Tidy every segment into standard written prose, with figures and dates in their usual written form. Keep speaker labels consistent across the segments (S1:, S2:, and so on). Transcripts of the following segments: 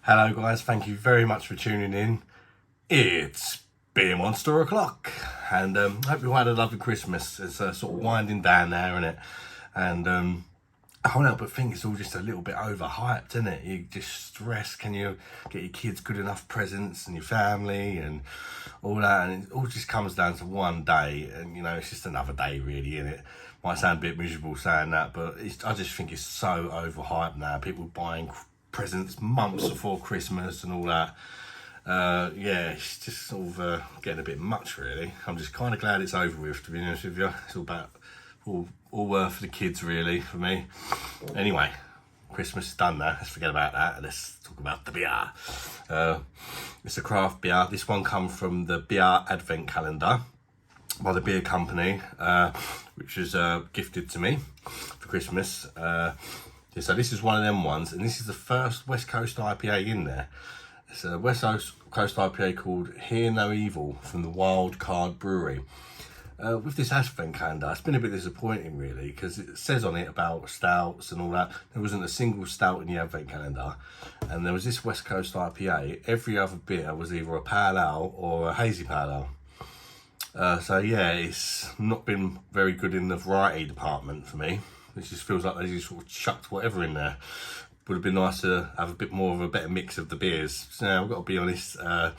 S1: Hello guys, thank you very much for tuning in. It's Beer Monster o'clock, and hope you had a lovely Christmas. It's sort of winding down now, isn't it? And I can't help but think it's all just a little bit overhyped, isn't it? You just stress, can you get your kids good enough presents and your family and all that, and it all just comes down to one day, and you know, it's just another day really, isn't it? Might sound a bit miserable saying that, but I just think it's so overhyped now. People buying presents months before Christmas and all that. Yeah, it's just sort of getting a bit much really. I'm just kind of glad it's over with, to be honest with you. It's all about all for the kids really, for me. Anyway, Christmas is done now, let's forget about that and let's talk about the beer. It's a craft beer. This one comes from the Bier advent calendar by the beer company, which was gifted to me for Christmas. So this is one of them ones, and this is the first West Coast IPA in there. It's a West Coast IPA called Hear No Evil from the Wildcard Brewery. With this advent calendar, it's been a bit disappointing really, because it says on it about stouts and all that. There wasn't a single stout in the advent calendar, and there was this West Coast IPA. Every other beer was either a pale ale or a hazy pale ale. So yeah, it's not been very good in the variety department for me. It just feels like they just sort of chucked whatever in there. Would have been nice to have a bit more of a better mix of the beers. So I've got to be honest, yeah,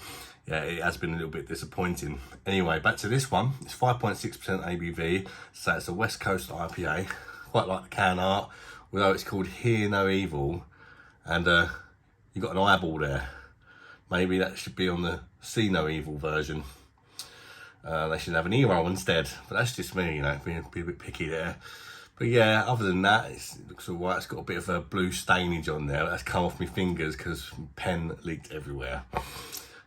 S1: it has been a little bit disappointing. Anyway, back to this one. It's 5.6% ABV, so it's a West Coast IPA. Quite like the can art, although it's called Hear No Evil, and you've got an eyeball there. Maybe that should be on the See No Evil version. They should have an ear roll instead, but that's just me, you know, being a bit picky there. But yeah, other than that, it looks alright. It's got a bit of a blue stainage on there. That's come off my fingers because pen leaked everywhere.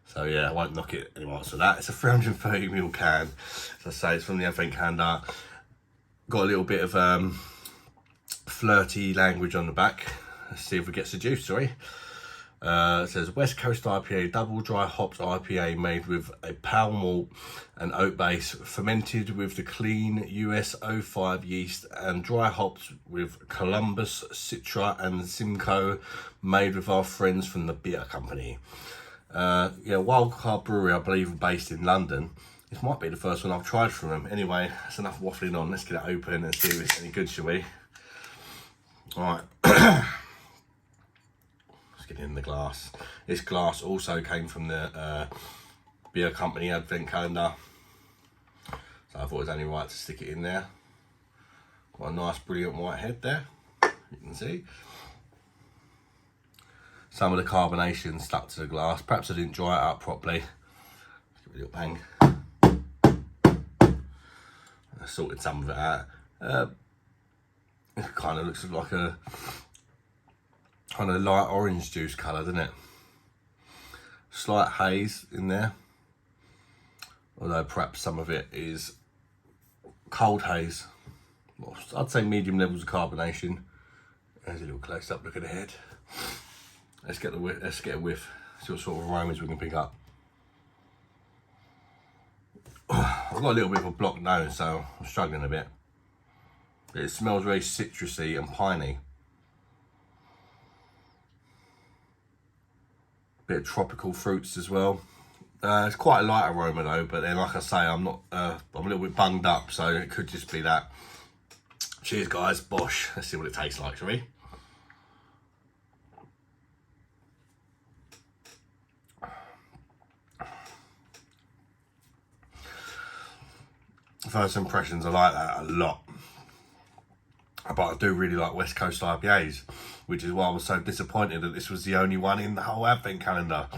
S1: So yeah, I won't knock it anymore. So that, it's a 330ml can. As I say, it's from the advent calendar. Got a little bit of flirty language on the back. Let's see if we get seduced, sorry. It says West Coast IPA, double dry hopped IPA made with a pale malt and oat base, fermented with the clean US 05 yeast and dry hopped with Columbus, Citra and Simcoe, made with our friends from the beer company. Yeah, Wildcard Brewery, I believe, are based in London. This might be the first one I've tried from them. Anyway, that's enough waffling on. Let's get it open and see if it's any good, shall we? All right. In the glass. This glass also came from the beer company advent calendar, so I thought it was only right to stick it in there. Got a nice brilliant white head there, you can see. Some of the carbonation stuck to the glass. Perhaps I didn't dry it out properly. Give it a little bang. I sorted some of it out. It kind of looks like a kind of light orange juice colour, doesn't it? Slight haze in there, although perhaps some of it is cold haze. Well, I'd say medium levels of carbonation. There's a little close up look at the head. Let's get a whiff. See what sort of aromas we can pick up. I've got a little bit of a blocked nose, so I'm struggling a bit. But it smells very citrusy and piney. Bit of tropical fruits as well. It's quite a light aroma though, but then like I say, I'm a little bit bunged up, so it could just be that. Cheers guys, bosh. Let's see what it tastes like, shall we? First impressions, I like that a lot. But I do really like West Coast IPAs, which is why I was so disappointed that this was the only one in the whole advent calendar.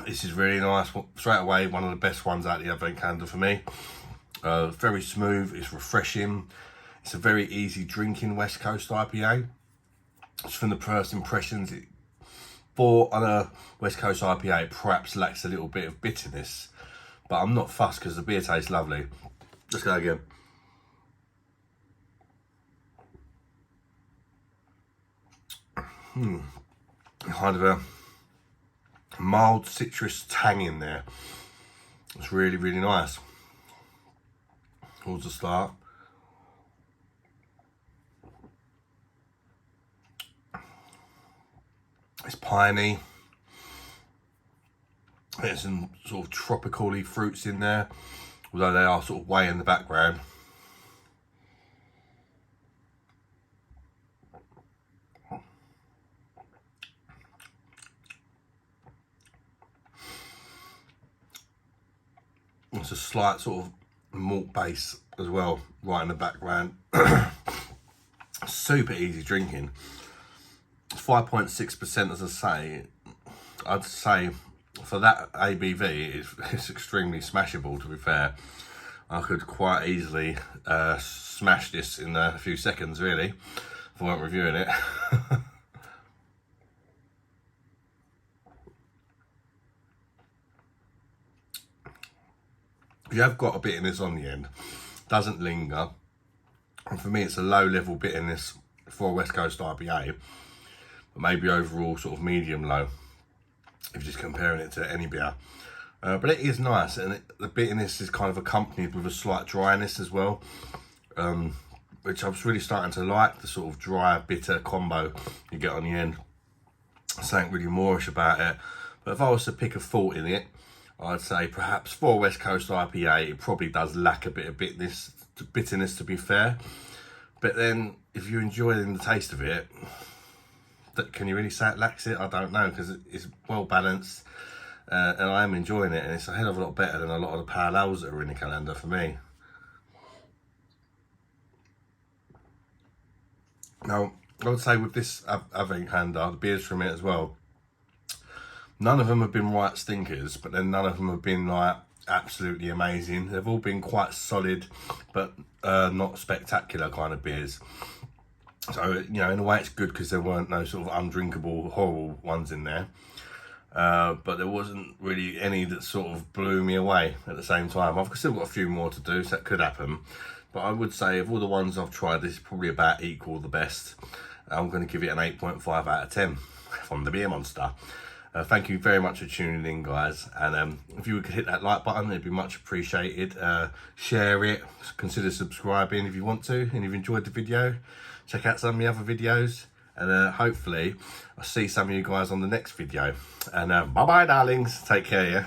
S1: This is really nice. Straight away, one of the best ones out of the advent calendar for me. Very smooth, it's refreshing. It's a very easy drinking West Coast IPA. Just from the first impressions, for on a West Coast IPA, it perhaps lacks a little bit of bitterness. But I'm not fussed because the beer tastes lovely. Let's go again. Kind of a mild citrus tang in there. It's really, really nice. Towards the start. It's piney. There's some sort of tropical-y fruits in there, although they are sort of way in the background. There's a slight sort of malt base as well, right in the background. Super easy drinking. 5.6%, as I say. I'd say for that ABV, it's extremely smashable, to be fair. I could quite easily smash this in a few seconds, really, if I weren't reviewing it. You have got a bitterness on the end, doesn't linger, and for me it's a low level bitterness for a West Coast IPA, but maybe overall sort of medium low if you're just comparing it to any beer. But it is nice, and the bitterness is kind of accompanied with a slight dryness as well, which I was really starting to like, the sort of dry bitter combo you get on the end. Something really moreish about it. But if I was to pick a fault in it, I'd say perhaps for a West Coast IPA, it probably does lack a bit of bitterness, to be fair. But then, if you're enjoying the taste of it, can you really say it lacks it? I don't know, because it's well balanced, and I am enjoying it, and it's a hell of a lot better than a lot of the pale ales that are in the calendar for me. Now, I would say with this other calendar, the beers from it as well, none of them have been right stinkers, but then none of them have been like absolutely amazing. They've all been quite solid, but not spectacular kind of beers. So, you know, in a way it's good because there weren't no sort of undrinkable, horrible ones in there. But there wasn't really any that sort of blew me away at the same time. I've still got a few more to do, so that could happen. But I would say of all the ones I've tried, this is probably about equal the best. I'm going to give it an 8.5 out of 10 from the Beer Monster. Thank you very much for tuning in, guys, and if you could hit that like button, it'd be much appreciated. Share it, consider subscribing if you want to, and if you enjoyed the video, check out some of the other videos, and hopefully I'll see some of you guys on the next video. And bye bye, darlings, take care. Yeah.